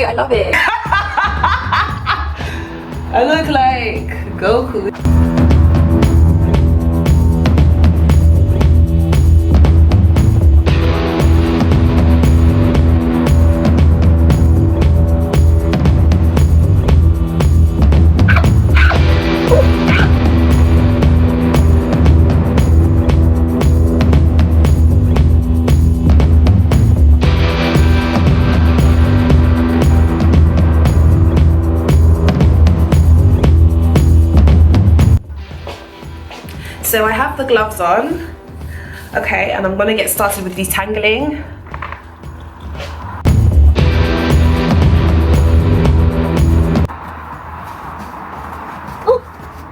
I love it. I look like Goku. So I have the gloves on, okay, and I'm gonna get started with detangling. Oh,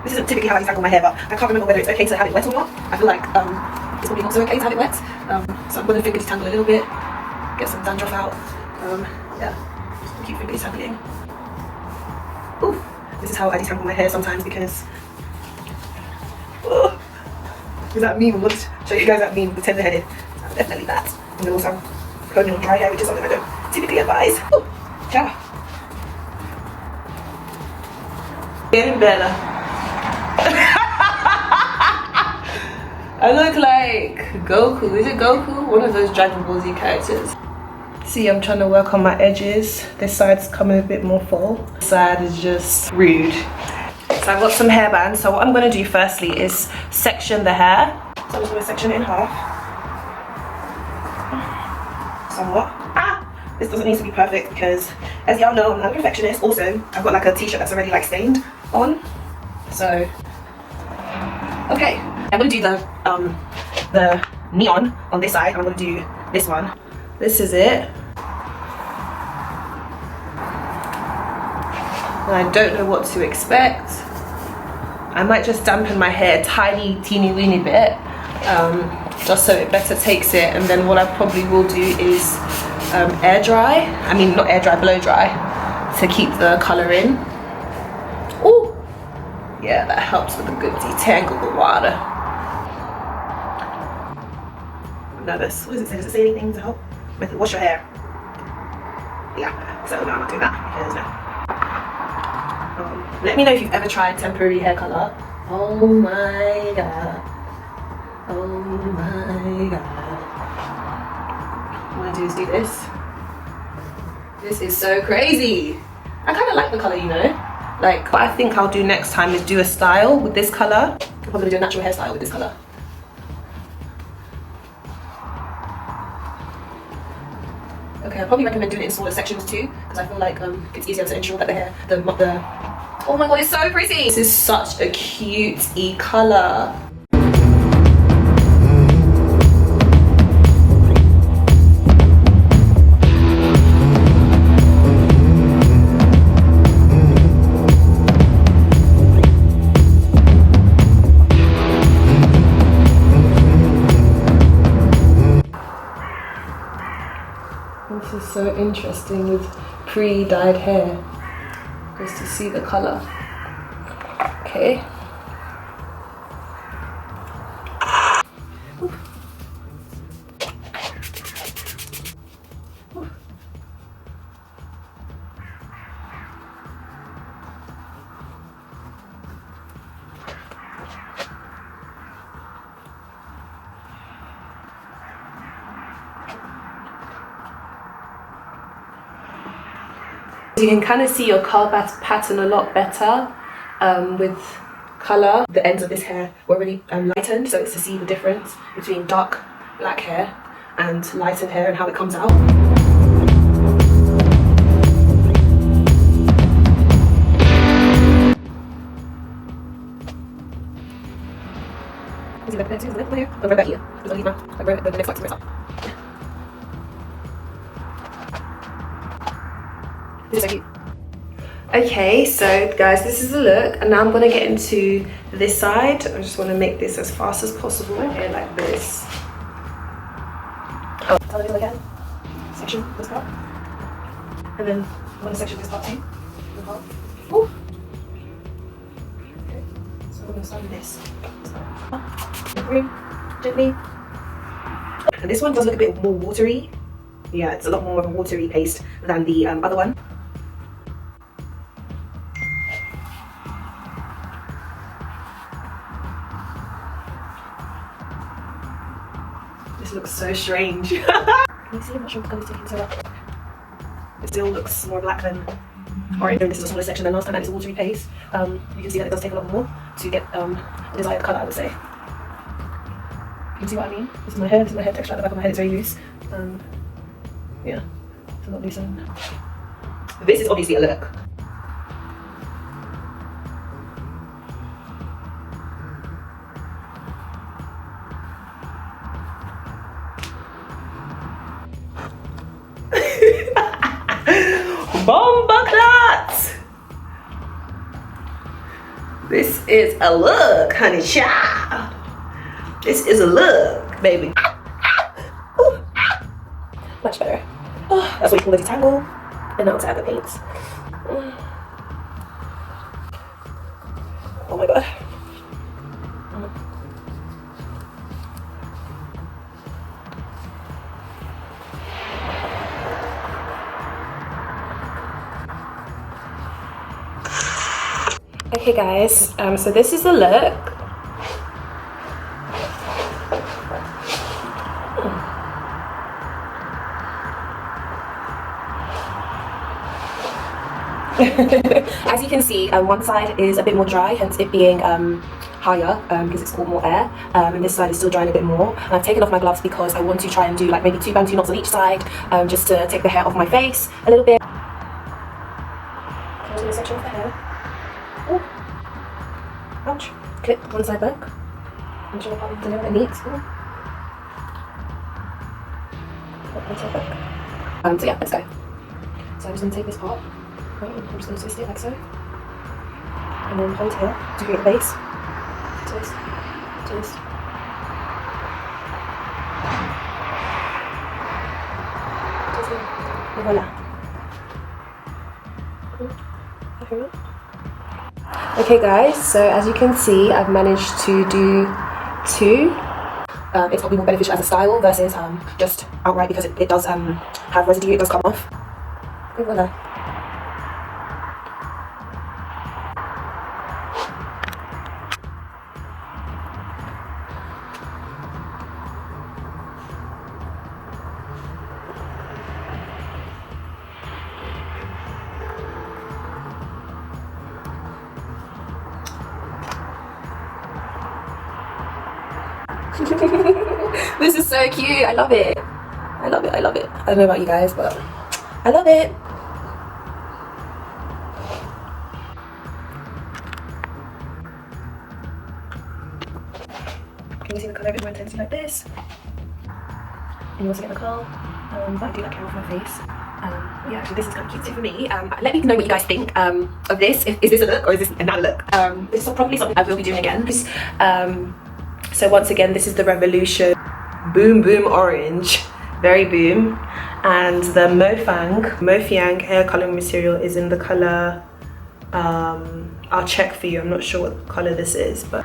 this isn't typically how I detangle my hair, but I can't remember whether it's okay to have it wet or not. I feel like it's probably not so okay to have it wet, so I'm gonna finger detangle a little bit, get some dandruff out. Yeah, just keep finger detangling. Ooh, this is how I detangle my hair sometimes because. Oh, is that meme? I'm going to show you guys that meme, the tender-headed. Definitely that. And then also I'm combing on dry hair, which is something I don't typically advise. Oh, shower. Getting better. I look like Goku. Is it Goku? One of those Dragon Ball Z characters. See, I'm trying to work on my edges. This side's coming a bit more full. This side is just rude. So I've got some hairbands, so what I'm going to do firstly is section the hair. So I'm just going to section it in half. Somewhat. This doesn't need to be perfect because, as y'all know, I'm not a perfectionist. Also, I've got like a t-shirt that's already like stained on. So, okay. I'm going to do the neon on this side. I'm going to do this one. This is it. And I don't know what to expect. I might just dampen my hair a tiny, teeny weeny bit, just so it better takes it. And then what I probably will do is air dry. I mean, not air dry, blow dry, to keep the colour in. Ooh, yeah, that helps with a good detangle the water. I'm nervous. What does it say? Does it say anything to help? Wash your hair. Yeah, so no, I'm not doing that because no. Let me know if you've ever tried temporary hair color. Oh my god. Oh my god. What I'm gonna do is do this. This is so crazy. I kind of like the color, you know. Like, what I think I'll do next time is do a style with this color. I'm probably gonna do a natural hairstyle with this color. Okay, I probably recommend doing it in smaller sections too, because I feel like it's easier to ensure that the hair, oh my god, it's so pretty! This is such a cute-y colour. This is so interesting with pre-dyed hair, just to see the colour. Okay. Ooh. Ooh. You can kind of see your curl pattern a lot better with colour. The ends of this hair were really lightened, so it's to see the difference between dark black hair and lightened hair and how it comes out. Is it like here? I'll right back here. Because I'll leave the next like up. This is so cute. Okay, so guys, this is the look, and now I'm gonna get into this side. I just want to make this as fast as possible. Hair like this. Oh, tell me again. Section this part, and then I'm gonna section this part too. Ooh. Okay, so I'm gonna start with this. Bring gently, and this one does look a bit more watery. Yeah, it's a lot more of a watery paste than the other one. This looks so strange. Can you see? I'm not sure if the colour's taking so up. It still looks more black than orange. This is a smaller section than last time, and it's a watery paste. You can see that it does take a lot more to get the desired colour, I would say. You can see what I mean? This is my hair texture at the back of my head, it's very loose. Yeah, it's a lot looser. This is obviously a look. Bombaclat! This is a look, honey child. This is a look, baby. Much better. Oh, that's what you can detangle. And now to add the paints. Oh my god. Okay guys, so this is the look. As you can see, one side is a bit more dry, hence it being higher because it's caught more air, and this side is still drying a bit more. And I've taken off my gloves because I want to try and do like maybe 2 bantu knots on each side, just to take the hair off my face a little bit. Closing the section of the hair. Oh, ouch! Clip one side back. I'm sure I'll do it neat. Clip one side back. So yeah, let's go. So I'm just going to take this part. Right, I'm just going to twist it like so, and then hold here to create a base. Twist, twist. Twist it, and voila. Okay guys, so as you can see, I've managed to do 2. It's probably more beneficial as a style versus just outright, because it does have residue, it does come off. And voila. This is so cute. I love it. I love it. I love it. I don't know about you guys, but I love it. Can you see the colour a bit more intensely like this? And you also get the curl. But I do like hair off my face. Yeah, actually this is kind of cute too for me. Let me know what you guys think of this. Is this a look or is this another look? This is probably something I will be doing again. So once again, this is the Revolution Boom Boom Orange, very boom. And the Mofiang hair colouring material is in the colour, I'll check for you, I'm not sure what colour this is, but